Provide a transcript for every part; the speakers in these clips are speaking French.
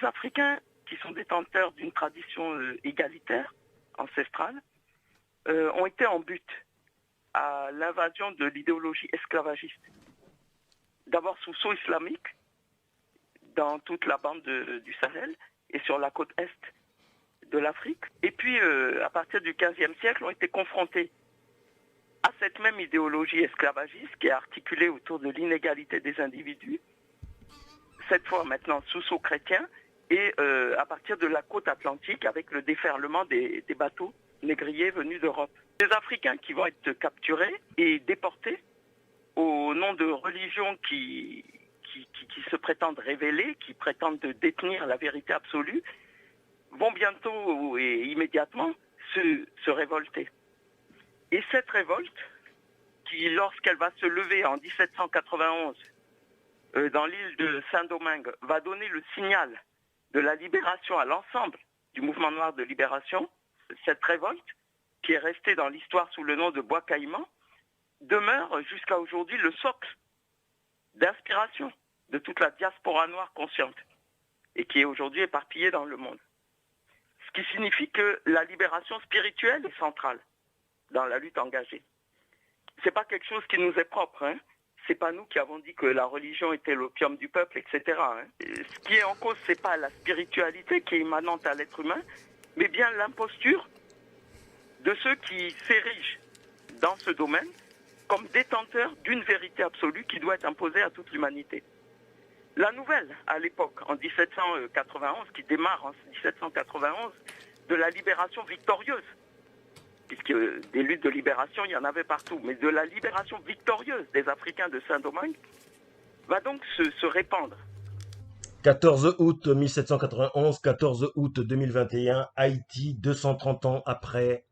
Les Africains qui sont détenteurs d'une tradition égalitaire, ancestrale, ont été en but à l'invasion de l'idéologie esclavagiste. D'abord sous sceau islamique, dans toute la bande du Sahel et sur la côte est de l'Afrique. Et puis, à partir du XVe siècle, ont été confrontés à cette même idéologie esclavagiste qui est articulée autour de l'inégalité des individus, cette fois maintenant sous sceau chrétien, et à partir de la côte atlantique avec le déferlement des bateaux négriers venus d'Europe. Des Africains qui vont être capturés et déportés au nom de religions qui se prétendent révélées, qui prétendent détenir la vérité absolue, vont bientôt et immédiatement se révolter. Et cette révolte, qui lorsqu'elle va se lever en 1791 dans l'île de Saint-Domingue, va donner le signal de la libération à l'ensemble du mouvement noir de libération, cette révolte, qui est restée dans l'histoire sous le nom de Bois Caïman, demeure jusqu'à aujourd'hui le socle d'inspiration de toute la diaspora noire consciente et qui est aujourd'hui éparpillée dans le monde. Ce qui signifie que la libération spirituelle est centrale dans la lutte engagée. C'est pas quelque chose qui nous est propre, hein. C'est pas nous qui avons dit que la religion était l'opium du peuple, etc. Hein. Ce qui est en cause, c'est pas la spiritualité qui est immanente à l'être humain, mais bien l'imposture de ceux qui s'érigent dans ce domaine comme détenteurs d'une vérité absolue qui doit être imposée à toute l'humanité. La nouvelle, à l'époque, en 1791, qui démarre en 1791, de la libération victorieuse, puisque des luttes de libération, il y en avait partout, mais de la libération victorieuse des Africains de Saint-Domingue, va donc se répandre. 14 août 1791, 14 août 2021, Haïti, 230 ans après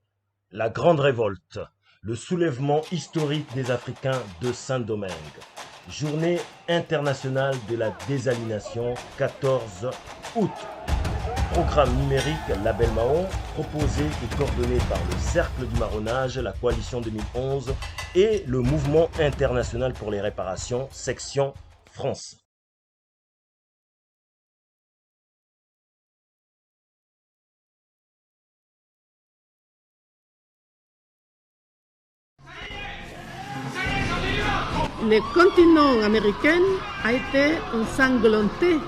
la Grande Révolte, le soulèvement historique des Africains de Saint-Domingue. Journée internationale de la désaliénation, 14 août. Programme numérique Label Mahon, proposé et coordonné par le Cercle du Marronnage, la Coalition 2011 et le Mouvement international pour les réparations, section France. Le continent américain a été ensanglanté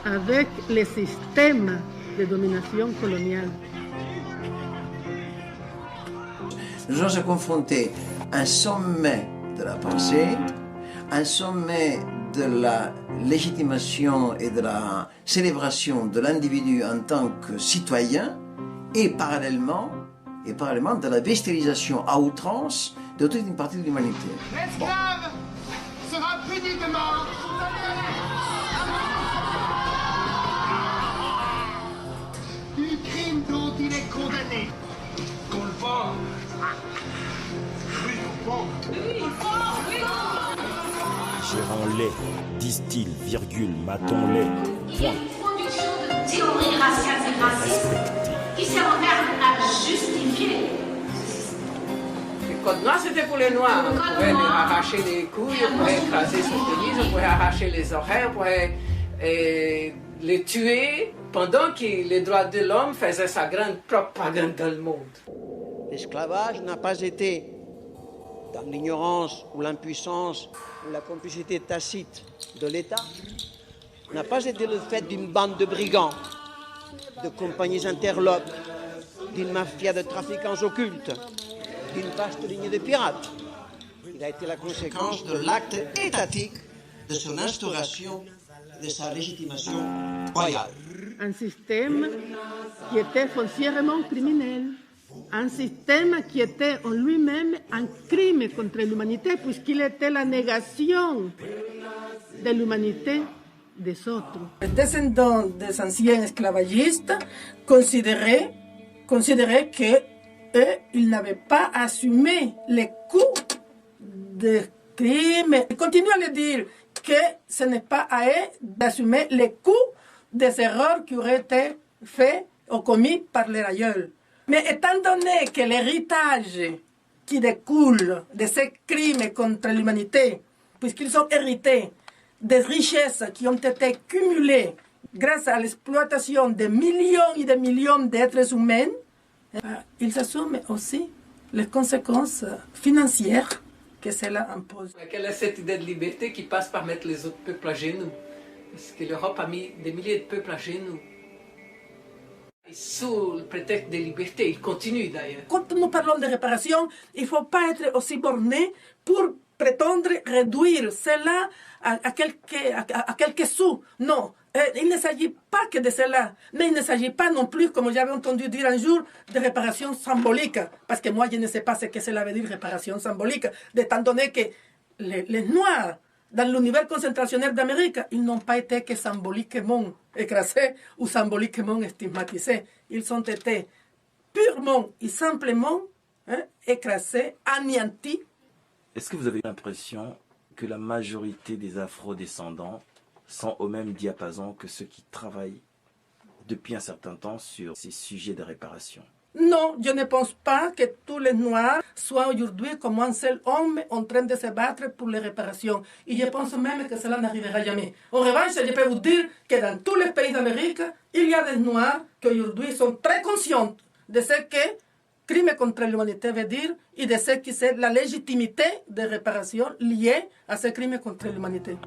avec les systèmes de domination coloniale. Nous avons confronté un sommet de la pensée, un sommet de la légitimation et de la célébration de l'individu en tant que citoyen, et parallèlement de la bestialisation à outrance de toute une partie de l'humanité. L'esclave sera puni de mort. Du crime dont il est condamné. Qu'on le vend. Oui, Gérant lait, disent-ils, virgule, matons-les, il y a une production de théories raciales et racistes qui servent à justifier. Le code noir, c'était pour les noirs. On pouvait leur arracher les couilles, on pouvait écraser son pénis, on pouvait arracher les oreilles, on pouvait les tuer pendant que les droits de l'homme faisaient sa grande propagande dans le monde. L'esclavage n'a pas été dans l'ignorance ou l'impuissance ou la complicité tacite de l'État, n'a pas été le fait d'une bande de brigands, de compagnies interlopes, d'une mafia de trafiquants occultes, d'une vaste lignée de pirates. Il a été la conséquence de l'acte étatique de son instauration et de sa légitimation royale. Un système qui était foncièrement criminel, un système qui était en lui-même un crime contre l'humanité puisqu'il était la négation de l'humanité des autres. Les descendants des anciens esclavagistes considéraient qu'ils n'avaient pas assumé les coûts des crimes. Ils continuent à le dire que ce n'est pas à eux d'assumer les coûts des erreurs qui auraient été faits ou commis par les aïeuls. Mais étant donné que l'héritage qui découle de ces crimes contre l'humanité, puisqu'ils sont hérités des richesses qui ont été cumulées grâce à l'exploitation de millions et de millions d'êtres humains, ils assument aussi les conséquences financières que cela impose. Quelle est cette idée de liberté qui passe par mettre les autres peuples à genoux? Parce que l'Europe a mis des milliers de peuples à genoux. Et sous le prétexte de liberté, il continue d'ailleurs. Quand nous parlons de réparation, il ne faut pas être aussi borné pour prétendre réduire cela à quelques sous. Non, il ne s'agit pas que de cela. Mais il ne s'agit pas non plus, comme j'avais entendu dire un jour, de réparation symbolique. Parce que moi, je ne sais pas ce que cela veut dire, réparation symbolique, étant donné que les Noirs, dans l'univers concentrationnel d'Amérique, ils n'ont pas été que symboliquement écrasés ou symboliquement stigmatisés. Ils ont été purement et simplement écrasés, anéantis. Est-ce que vous avez l'impression que la majorité des afro-descendants sont au même diapason que ceux qui travaillent depuis un certain temps sur ces sujets de réparation? Non, je ne pense pas que tous les Noirs soient aujourd'hui comme un seul homme en train de se battre pour les réparations. Et je pense même que cela n'arrivera jamais. En revanche, je peux vous dire que dans tous les pays d'Amérique, il y a des Noirs qui aujourd'hui sont très conscients de ce que crime contre l'humanité veut dire et de ce que c'est la légitimité des réparations liées à ce crime contre l'humanité.